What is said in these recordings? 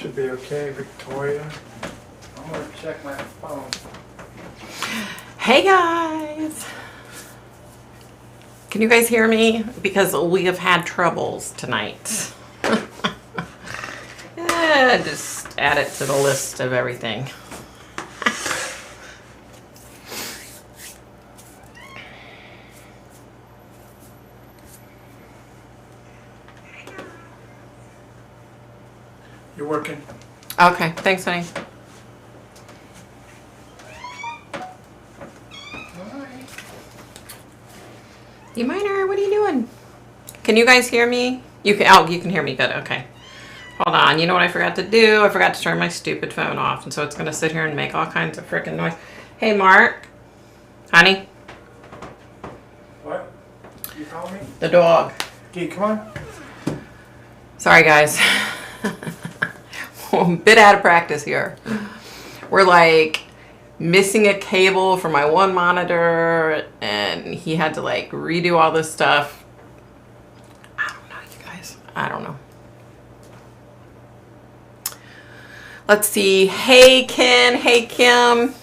Should be okay, Victoria. I'm gonna check my phone. Hey guys! Can you guys hear me? Because we have had troubles tonight. Yeah, just add it to the list of everything. You're working? Okay, thanks, honey. You minor, what are you doing? Can you guys hear me? You can. Oh, you can hear me good. Okay. Hold on. You know what I forgot to do? I forgot to turn my stupid phone off, and so it's gonna sit here and make all kinds of freaking noise. Hey, Mark. Honey. What? You call me? The dog. Gee, come on. Sorry, guys. I'm a bit out of practice here. We're like missing a cable for my one monitor, and he had to like redo all this stuff. I don't know, you guys. I don't know. Let's see. Hey, Ken. Hey, Kim.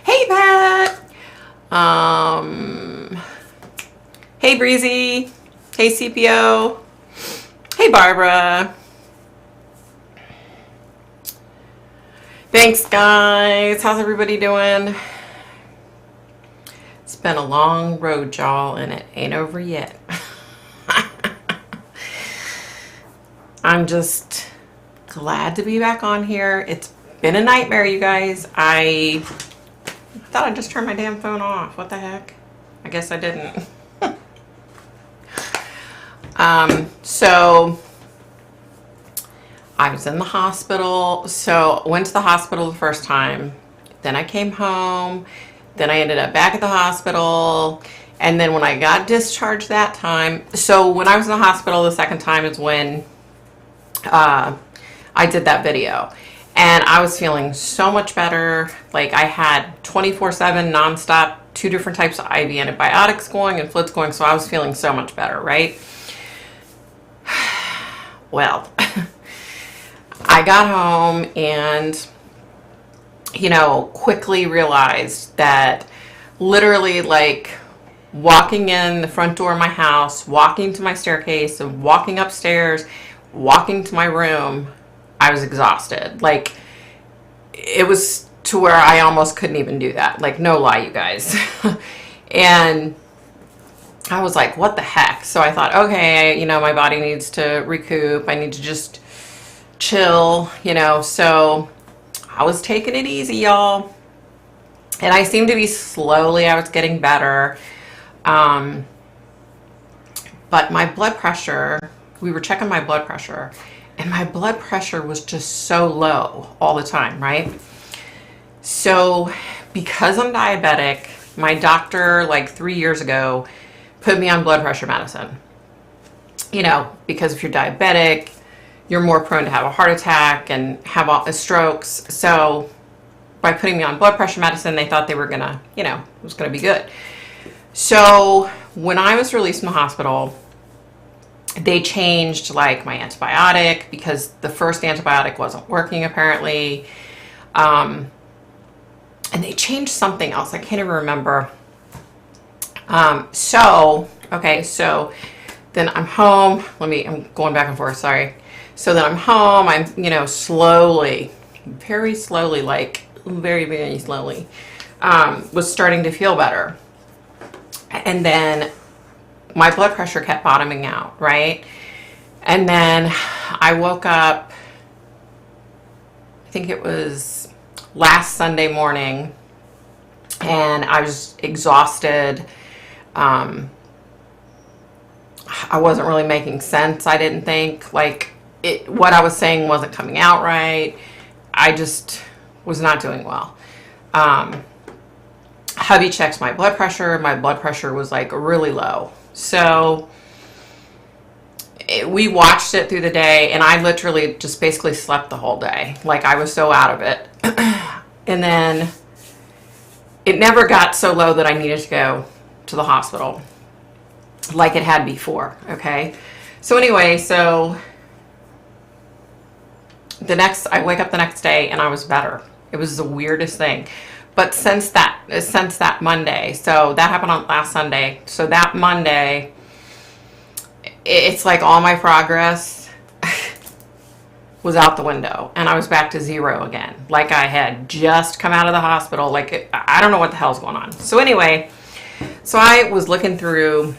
Hey, Pat. Hey, Breezy. Hey, CPO. Hey, Barbara. Thanks, guys. How's everybody doing? It's been a long road, y'all, and it ain't over yet. I'm just glad to be back on here. It's been a nightmare, you guys. I thought I just turned my damn phone off. What the heck? I guess I didn't. So I was in the hospital. So went to the hospital the first time. Then I came home. Then I ended up back at the hospital. And then when I got discharged that time, so when I was in the hospital the second time is when I did that video. And I was feeling so much better. Like I had 24/7 nonstop, 2 different types of IV antibiotics going and fluids going. So I was feeling so much better, right? Well, I got home and, you know, quickly realized that literally like walking in the front door of my house, walking to my staircase, and walking upstairs, walking to my room, I was exhausted. Like it was to where I almost couldn't even do that. Like no lie, you guys. And I was like, what the heck? So I thought, okay, you know, my body needs to recoup. I need to just chill, you know. So I was taking it easy, y'all. And I seemed to be slowly, I was getting better. But my blood pressure, we were checking my blood pressure, and my blood pressure was just so low all the time, right? So because I'm diabetic, my doctor like 3 years ago put me on blood pressure medicine. You know, because if you're diabetic, you're more prone to have a heart attack and have strokes. So by putting me on blood pressure medicine, they thought they were gonna, you know, it was gonna be good. So when I was released from the hospital, they changed like my antibiotic because the first antibiotic wasn't working apparently. And they changed something else. I can't even remember. Okay, so then I'm home. I'm going back and forth, sorry. So then I'm home. I'm, you know, slowly, very slowly, like very, very slowly, was starting to feel better. And then my blood pressure kept bottoming out, right? And then I woke up, I think it was last Sunday morning, and I was exhausted. I wasn't really making sense. I didn't think like what I was saying wasn't coming out right. I just was not doing well. Hubby checks my blood pressure. My blood pressure was like really low. So we watched it through the day, and I literally just basically slept the whole day. Like I was so out of it. And then it never got so low that I needed to go to the hospital like it had before. Okay. So anyway, so I wake up the next day and I was better. It was the weirdest thing. But since that Monday, so that happened on last Sunday. So that Monday, it's like all my progress was out the window and I was back to zero again. Like I had just come out of the hospital. Like I don't know what the hell's going on. So anyway, so I was looking through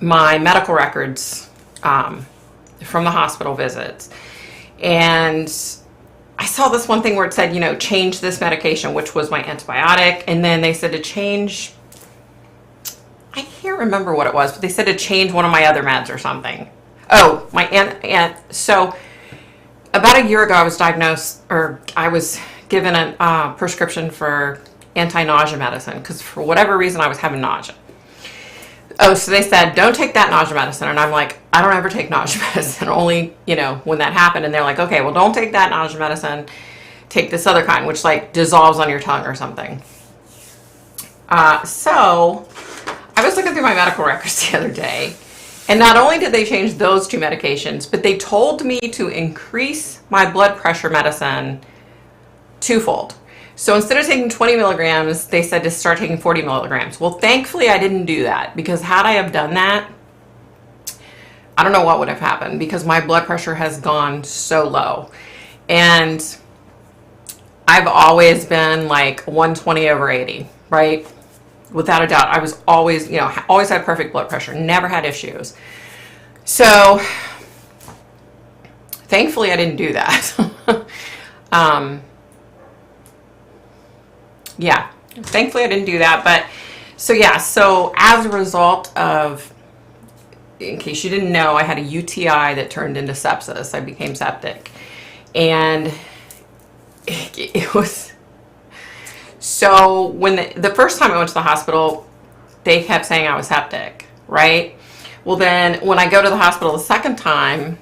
my medical records from the hospital visits, and I saw this one thing where it said, change this medication, which was my antibiotic. And then they said to change, I can't remember what it was, but they said to change one of my other meds or something. Oh, so about a year ago, I was diagnosed, or I was given a prescription for anti-nausea medicine because for whatever reason I was having nausea. Oh, so they said, don't take that nausea medicine. And I'm like, I don't ever take nausea medicine, only, when that happened. And they're like, okay, well, don't take that nausea medicine. Take this other kind, which like dissolves on your tongue or something. So I was looking through my medical records the other day. And not only did they change those two medications, but they told me to increase my blood pressure medicine twofold. So instead of taking 20 milligrams, they said to start taking 40 milligrams. Well, thankfully I didn't do that, because had I have done that, I don't know what would have happened, because my blood pressure has gone so low. And I've always been like 120/80, right? Without a doubt. I was always, always had perfect blood pressure, never had issues. So thankfully I didn't do that. Yeah, thankfully I didn't do that. But so as a result of, in case you didn't know, I had a UTI that turned into sepsis. I became septic. And it was, so when the first time I went to the hospital, they kept saying I was septic, right? Well, then when I go to the hospital the second time,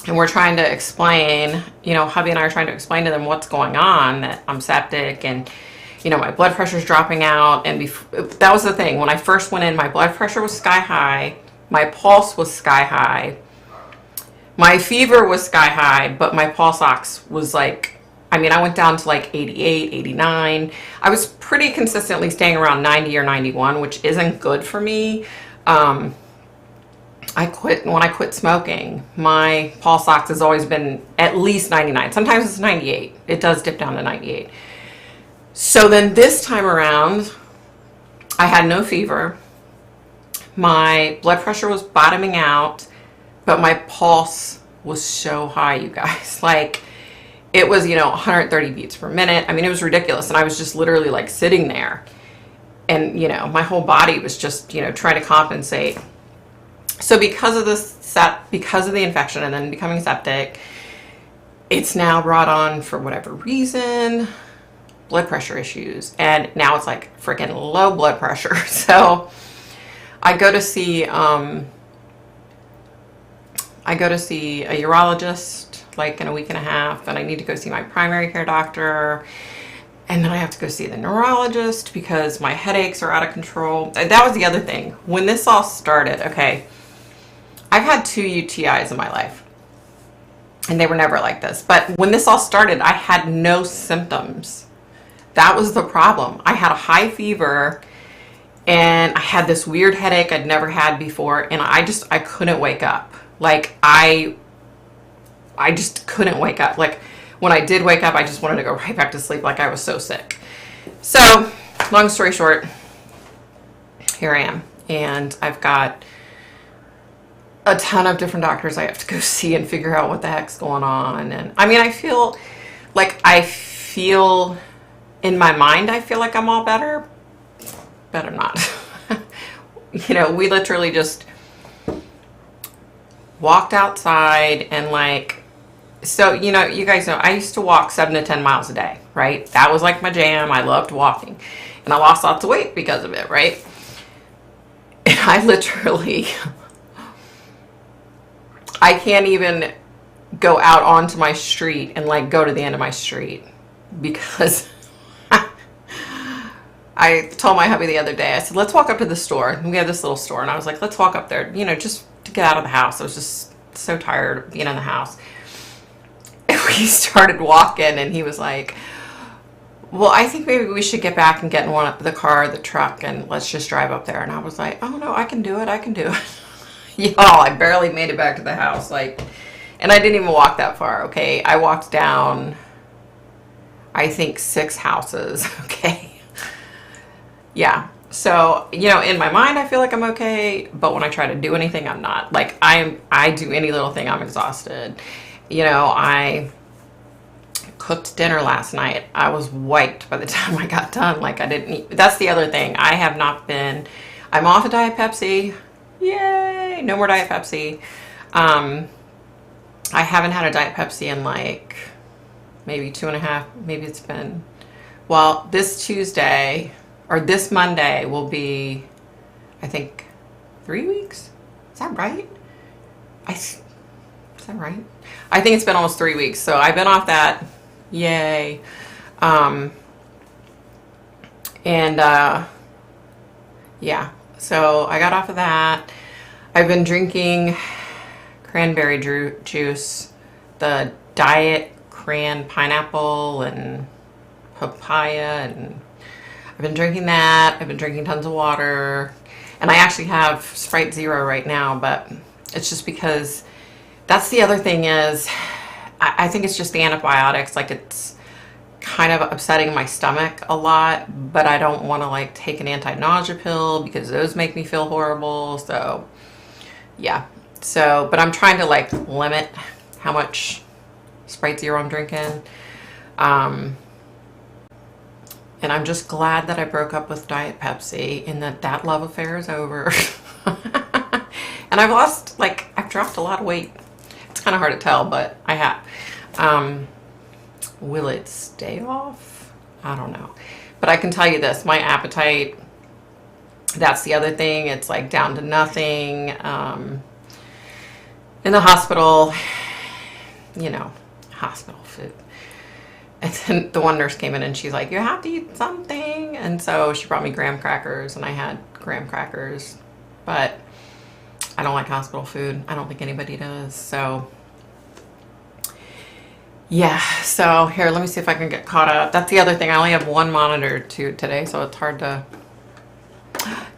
and we're trying to explain, hubby and I are trying to explain to them what's going on, that I'm septic and, my blood pressure's dropping out. And that was the thing. When I first went in, my blood pressure was sky high. My pulse was sky high. My fever was sky high, but my pulse ox was like, I went down to like 88, 89. I was pretty consistently staying around 90 or 91, which isn't good for me. When I quit smoking, my pulse ox has always been at least 99. Sometimes it's 98. It does dip down to 98. So then this time around, I had no fever. My blood pressure was bottoming out, but my pulse was so high, you guys. Like, it was, 130 beats per minute. It was ridiculous. And I was just literally like sitting there. And, my whole body was just, trying to compensate. So because of the infection and then becoming septic, it's now brought on, for whatever reason, blood pressure issues. And now it's like freaking low blood pressure. So I go to see a urologist like in a week and a half, and I need to go see my primary care doctor, and then I have to go see the neurologist because my headaches are out of control. That was the other thing. When this all started, okay, I've had 2 UTIs in my life, and they were never like this. But when this all started, I had no symptoms. That was the problem. I had a high fever, and I had this weird headache I'd never had before, and I couldn't wake up. Like, I just couldn't wake up. Like, when I did wake up, I just wanted to go right back to sleep, like I was so sick. So, long story short, here I am. And I've got a ton of different doctors I have to go see and figure out what the heck's going on. And I feel in my mind, I feel like I'm all better, but I'm not. We literally just walked outside and so, you guys know, I used to walk 7 to 10 miles a day, right? That was like my jam. I loved walking, and I lost lots of weight because of it, right? And I literally, I can't even go out onto my street and go to the end of my street because I told my hubby the other day, I said, let's walk up to the store. And we have this little store, and I was like, let's walk up there, just to get out of the house. I was just so tired of being in the house. he started walking and he was like, well, I think maybe we should get back and get in the car, the truck, and let's just drive up there. And I was like, oh no, I can do it. I can do it. Y'all, I barely made it back to the house. Like, and I didn't even walk that far. Okay. I walked down, I think 6 houses. Okay. Yeah. So, you know, in my mind, I feel like I'm okay. But when I try to do anything, I'm not. Like, I do any little thing, I'm exhausted. You know, I cooked dinner last night. I was wiped by the time I got done. Like, I didn't eat. That's the other thing. I have not been, I'm off of Diet Pepsi. Yay. No more Diet Pepsi. I haven't had a Diet Pepsi in like maybe 2.5, maybe it's been, well, this Tuesday or this Monday will be, I think, 3 weeks. Is that right? Is that right? I think it's been almost 3 weeks. So I've been off that. Yay. Yeah, so I got off of that. I've been drinking cranberry juice, the diet cran pineapple and papaya, and I've been drinking that. I've been drinking tons of water, and I actually have Sprite Zero right now, but it's just because that's the other thing is I think it's just the antibiotics. Like, it's kind of upsetting my stomach a lot, but I don't want to like take an anti-nausea pill because those make me feel horrible. So yeah, so but I'm trying to like limit how much Sprite Zero I'm drinking, and I'm just glad that I broke up with Diet Pepsi and that love affair is over. And I've dropped a lot of weight. It's kind of hard to tell, but I have. Will it stay off? I don't know. But I can tell you this, my appetite, that's the other thing. It's like down to nothing. In the hospital, you know, hospital food. And then the one nurse came in and she's like, you have to eat something. And so she brought me graham crackers and I had graham crackers. But I don't like hospital food. I don't think anybody does. So yeah, so here, let me see if I can get caught up. That's the other thing. I only have one monitor today, so it's hard to...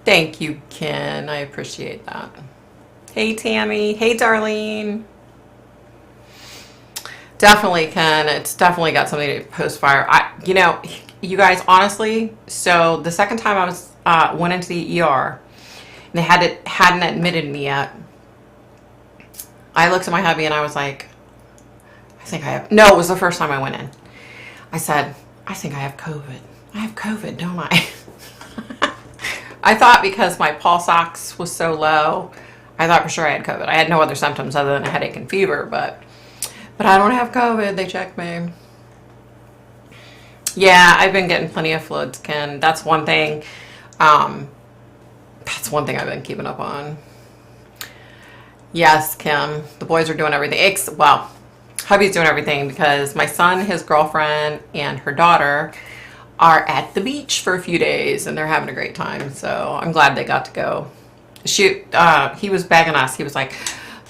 Thank you, Ken. I appreciate that. Hey, Tammy. Hey, Darlene. Definitely, Ken. It's definitely got something to post-fire. You know, you guys, honestly, so the second time I was went into the ER, and they hadn't admitted me yet, I looked at my hubby and I was like, I think I have, no, it was the first time I went in. I said, I think I have COVID. I have COVID, don't I? I thought because my pulse ox was so low, I thought for sure I had COVID. I had no other symptoms other than a headache and fever, but I don't have COVID. They checked me. Yeah, I've been getting plenty of fluids, Ken. That's one thing. That's one thing I've been keeping up on. Yes, Kim. The boys are doing everything. Well, hubby's doing everything because my son, his girlfriend, and her daughter are at the beach for a few days and they're having a great time. So I'm glad they got to go. He was begging us. He was like,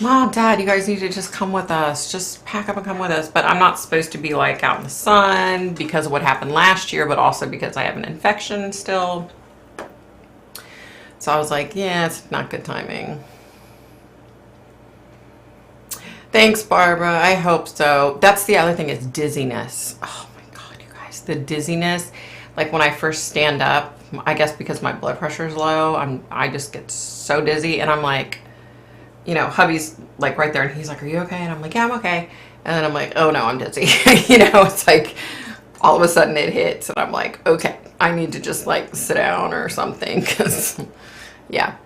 Mom, Dad, you guys need to just come with us. Just pack up and come with us. But I'm not supposed to be like out in the sun because of what happened last year, but also because I have an infection still. So I was like, yeah, it's not good timing. Thanks, Barbara. I hope so. That's the other thing is dizziness. Oh my God, you guys, the dizziness. Like when I first stand up, I guess because my blood pressure is low, I just get so dizzy and I'm like, you know, hubby's like right there and he's like, are you okay? And I'm like, yeah, I'm okay. And then I'm like, oh no, I'm dizzy. You know, it's like all of a sudden it hits and I'm like, okay, I need to just like sit down or something because yeah.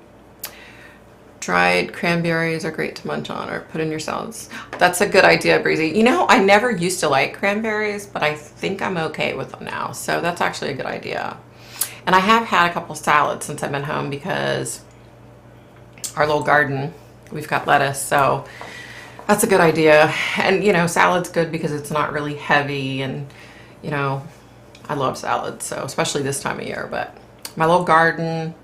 Dried cranberries are great to munch on or put in your salads. That's a good idea, Breezy. You know, I never used to like cranberries, but I think I'm okay with them now. So that's actually a good idea. And I have had a couple salads since I've been home because our little garden, we've got lettuce. So that's a good idea. And, you know, salad's good because it's not really heavy. And, you know, I love salads. So especially this time of year. But my little garden...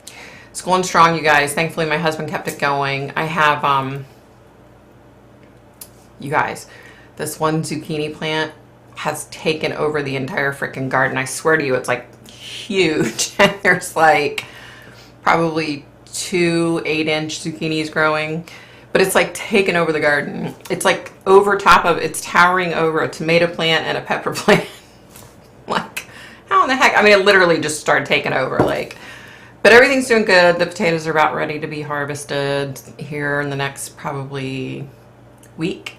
It's going strong, you guys. Thankfully, my husband kept it going. I have, you guys, this one zucchini plant has taken over the entire freaking garden. I swear to you, it's like huge. And there's like probably 2 8-inch zucchinis growing, but it's like taken over the garden. It's like over top of, it's towering over a tomato plant and a pepper plant. Like, how in the heck? I mean, it literally just started taking over, like, but everything's doing good. The potatoes are about ready to be harvested here in the next probably week.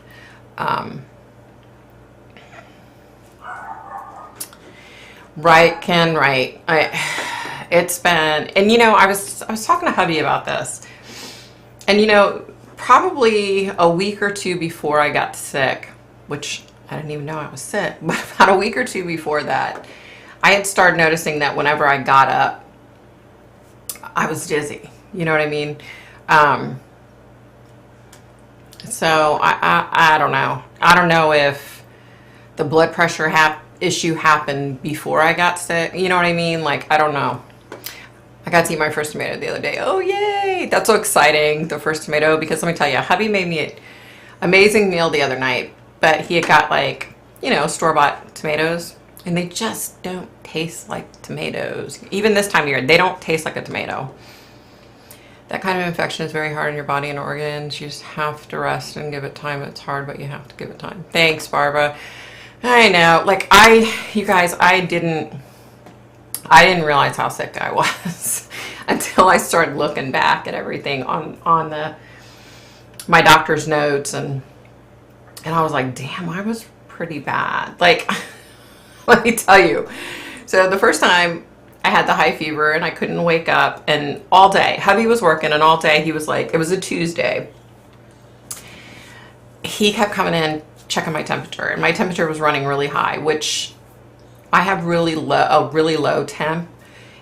Right, Ken, right. It's been, and you know, I was talking to hubby about this, and you know, probably a week or two before I got sick, which I didn't even know I was sick, but about a week or two before that, I had started noticing that whenever I got up, I was dizzy. You know what I mean? So I don't know. I don't know if the blood pressure issue happened before I got sick. You know what I mean? Like, I don't know. I got to eat my first tomato the other day. Oh, yay. That's so exciting. The first tomato, because let me tell you, hubby made me an amazing meal the other night, but he had got like, you know, store-bought tomatoes, and they just don't taste like tomatoes. Even this time of year, they don't taste like a tomato. That kind of infection is very hard on your body and organs. You just have to rest and give it time. It's hard, but you have to give it time. Thanks, Barbara. I know. Like, you guys, I didn't realize how sick I was until I started looking back at everything on my doctor's notes, and I was like, damn, I was pretty bad. Like, let me tell you. So the first time I had the high fever and I couldn't wake up, and all day, hubby was working, and all day he was like, it was a Tuesday. He kept coming in, checking my temperature, and my temperature was running really high, which I have a really low temp.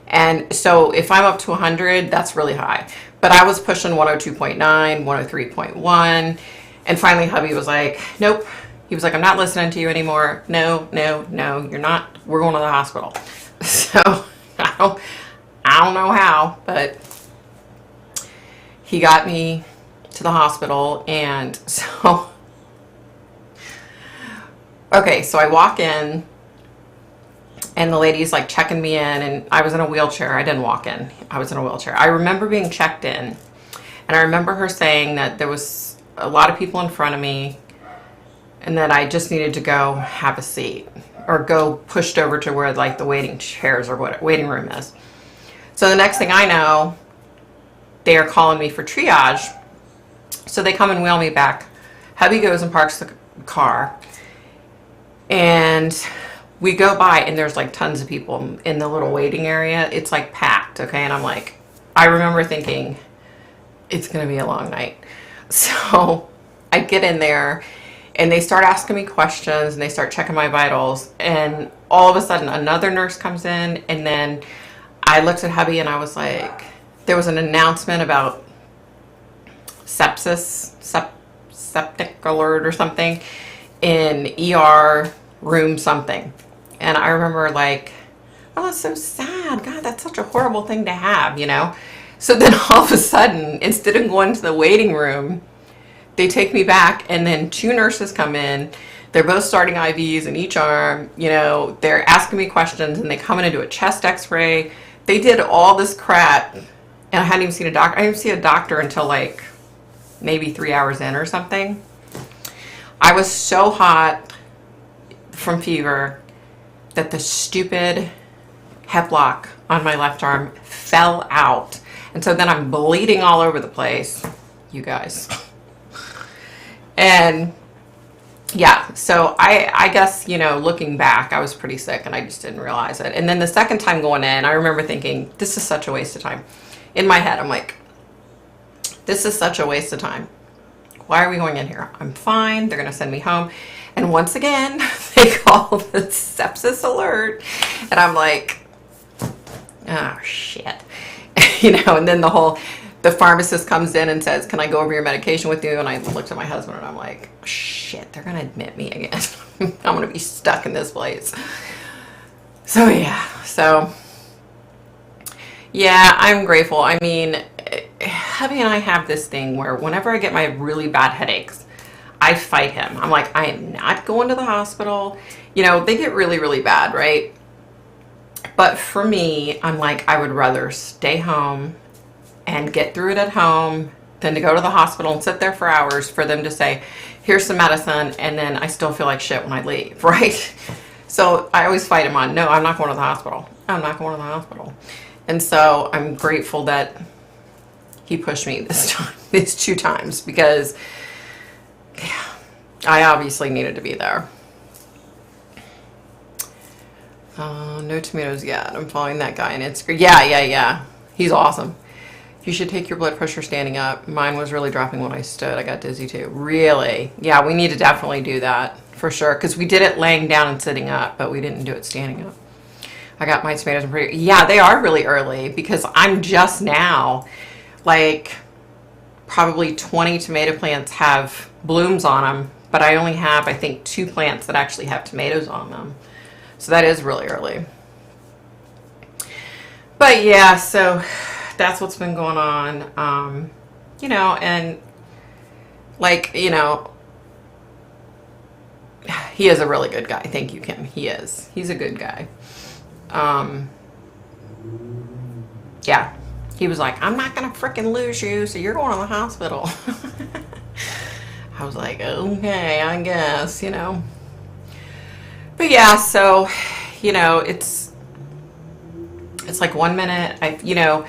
And so if I'm up to 100, that's really high. But I was pushing 102.9, 103.1. And finally hubby was like, nope. He was like, I'm not listening to you anymore. No, you're not. We're going to the hospital. So I don't know how, but he got me to the hospital. And so, okay, so I walk in, and the lady's like checking me in, and I was in a wheelchair. I didn't walk in. I was in a wheelchair. I remember being checked in, and I remember her saying that there was a lot of people in front of me, and that I just needed to go have a seat or go pushed over to where like the waiting chairs or what waiting room is. So the next thing I know, they are calling me for triage. So they come and wheel me back. Hubby goes and parks the car, and we go by, and there's like tons of people in the little waiting area. It's like packed, okay? And I'm like, I remember thinking, it's gonna be a long night. So I get in there, and they start asking me questions, and they start checking my vitals, and all of a sudden another nurse comes in, and then I looked at hubby, and I was like, there was an announcement about sepsis, septic alert or something in ER room something. And I remember like, oh, that's so sad. God, that's such a horrible thing to have, you know? So then all of a sudden, instead of going to the waiting room, they take me back, and then 2 nurses come in. They're both starting IVs in each arm. You know, they're asking me questions, and they come in and do a chest x-ray. They did all this crap, and I hadn't even seen a doctor. I didn't see a doctor until like maybe 3 hours in or something. I was so hot from fever that the stupid hep lock on my left arm fell out. And so then I'm bleeding all over the place, you guys. And yeah, so I guess, you know, looking back, I was pretty sick, and I just didn't realize it. And then the second time going in, I remember thinking, this is such a waste of time. In my head, I'm like, this is such a waste of time. Why are we going in here? I'm fine. They're going to send me home. And once again, they call the sepsis alert. And I'm like, oh, shit. You know, and then the pharmacist comes in and says, can I go over your medication with you? And I looked at my husband, and I'm like, shit, they're going to admit me again. I'm going to be stuck in this place. So, yeah, I'm grateful. I mean, hubby and I have this thing where whenever I get my really bad headaches, I fight him. I'm like, I am not going to the hospital. You know, they get really, really bad, right? But for me, I'm like, I would rather stay home and get through it at home than to go to the hospital and sit there for hours for them to say, here's some medicine, and then I still feel like shit when I leave, right? So I always fight him on, no, I'm not going to the hospital. I'm not going to the hospital. And so I'm grateful that he pushed me this time, these 2 times, because yeah, I obviously needed to be there. No tomatoes yet. I'm following that guy on Instagram. Yeah. He's awesome. You should take your blood pressure standing up. Mine was really dropping when I stood. I got dizzy too. Really? Yeah, we need to definitely do that for sure. Because we did it laying down and sitting up, but we didn't do it standing up. I got my tomatoes pretty. Yeah, they are really early because I'm just now, like, probably 20 tomato plants have blooms on them, but I only have, I think, 2 plants that actually have tomatoes on them. So that is really early. But yeah, so that's what's been going on. You know, and like, you know, he is a really good guy. Thank you, Kim. He is. He's a good guy. Yeah. He was like, I'm not going to freaking lose you, so you're going to the hospital. I was like, okay, I guess, you know. But yeah, so, you know, it's like 1 minute, you know,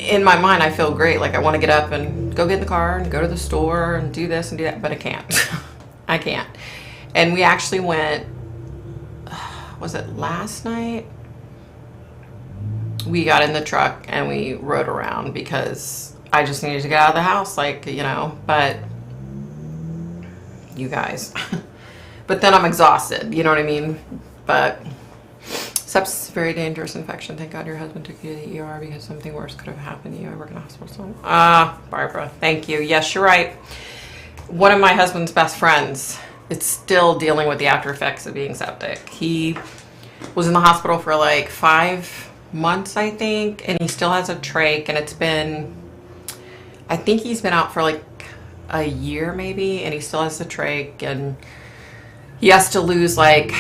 in my mind, I feel great. Like I want to get up and go get in the car and go to the store and do this and do that, but I can't. I can't. And we actually went, was it last night? We got in the truck and we rode around because I just needed to get out of the house, like, you know, but you guys. But then I'm exhausted, you know what I mean? But sepsis is a very dangerous infection. Thank God your husband took you to the ER because something worse could have happened to you. I work in a hospital. So, Barbara, thank you. Yes, you're right. One of my husband's best friends is still dealing with the after effects of being septic. He was in the hospital for like 5 months, I think, and he still has a trach, and it's been, I think he's been out for like a year maybe, and he still has the trach, and he has to lose like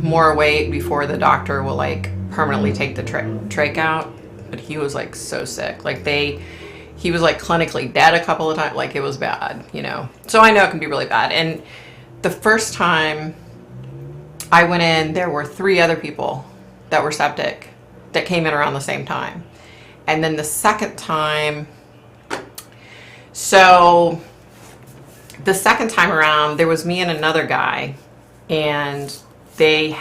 more weight before the doctor will like permanently take the trach out. But he was like so sick, like he was like clinically dead a couple of times, like it was bad, you know. So I know it can be really bad. And the first time I went in, there were 3 other people that were septic that came in around the same time. And then the second time, so the second time around, there was me and another guy, and they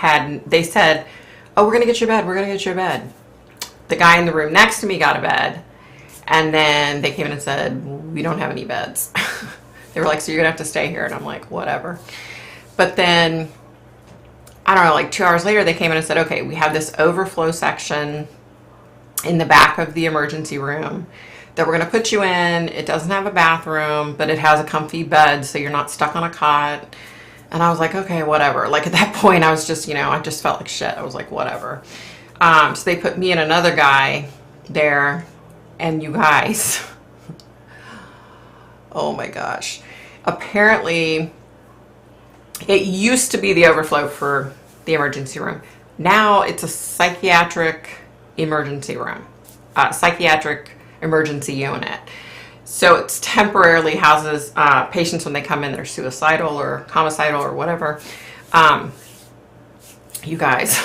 said, oh, we're gonna get you a bed, we're gonna get you a bed. The guy in the room next to me got a bed, and then they came in and said, we don't have any beds. They were like, so you're gonna have to stay here. And I'm like, whatever. But then, I don't know, like 2 hours later, they came in and said, okay, we have this overflow section in the back of the emergency room that we're going to put you in. It doesn't have a bathroom, but it has a comfy bed, so you're not stuck on a cot. And I was like, okay, whatever. Like at that point, I was just, you know, I just felt like shit. I was like, whatever. So they put me and another guy there, and you guys, oh my gosh. Apparently, it used to be the overflow for the emergency room. Now it's a psychiatric emergency room, psychiatric emergency unit. So it's temporarily houses patients when they come in, they're suicidal or homicidal or whatever. You guys,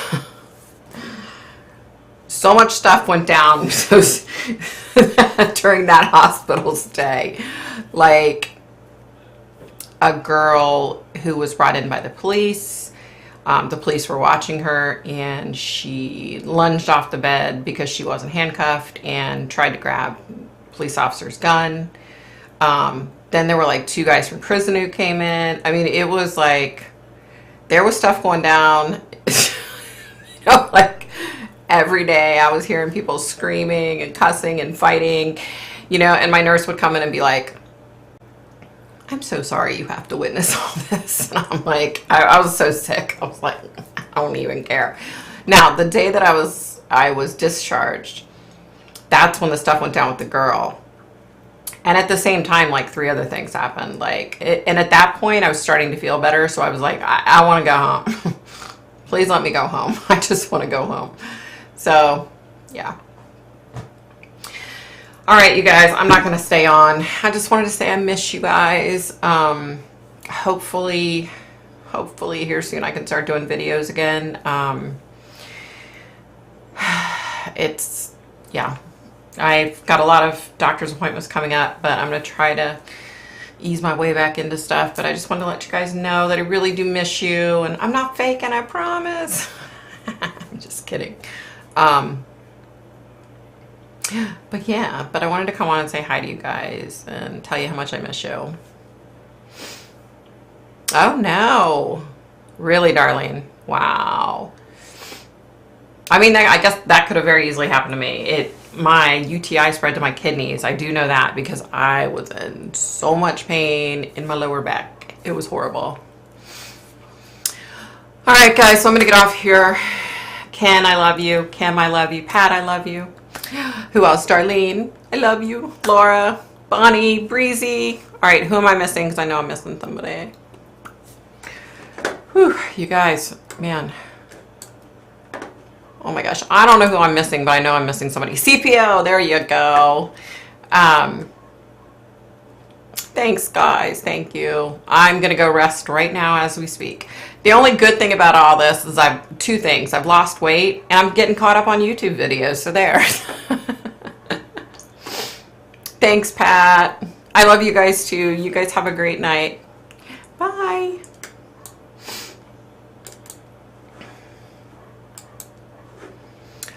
so much stuff went down during that hospital stay. Like a girl who was brought in by the police. The police were watching her, and she lunged off the bed because she wasn't handcuffed and tried to grab police officer's gun. Then there were like 2 guys from prison who came in. I mean, it was like, there was stuff going down, you know, like every day I was hearing people screaming and cussing and fighting, you know, and my nurse would come in and be like, I'm so sorry you have to witness all this. And I'm like, I was so sick. I was like, I don't even care. Now, the day that I was discharged, that's when the stuff went down with the girl. And at the same time, like 3 other things happened. And at that point, I was starting to feel better. So I was like, I want to go home. Please let me go home. I just want to go home. So, yeah. All right, you guys, I'm not going to stay on. I just wanted to say I miss you guys. Hopefully here soon I can start doing videos again. Yeah. I've got a lot of doctor's appointments coming up, but I'm going to try to ease my way back into stuff. But I just wanted to let you guys know that I really do miss you. And I'm not faking, I promise. I'm just kidding. But yeah, but I wanted to come on and say hi to you guys and tell you how much I miss you. Oh no. Really, darling? Wow. I mean, I guess that could have very easily happened to me. My UTI spread to my kidneys. I do know that because I was in so much pain in my lower back. It was horrible. All right, guys, so I'm going to get off here. Ken, I love you. Kim, I love you. Pat, I love you. Who else? Darlene, I love you. Laura, Bonnie, Breezy. All right, who am I missing? Because I know I'm missing somebody. Whew, you guys, man. Oh my gosh, I don't know who I'm missing, but I know I'm missing somebody. CPO, there you go. Thanks, guys. Thank you. I'm going to go rest right now as we speak. The only good thing about all this is two things. I've lost weight, and I'm getting caught up on YouTube videos, so there. Thanks, Pat. I love you guys, too. You guys have a great night.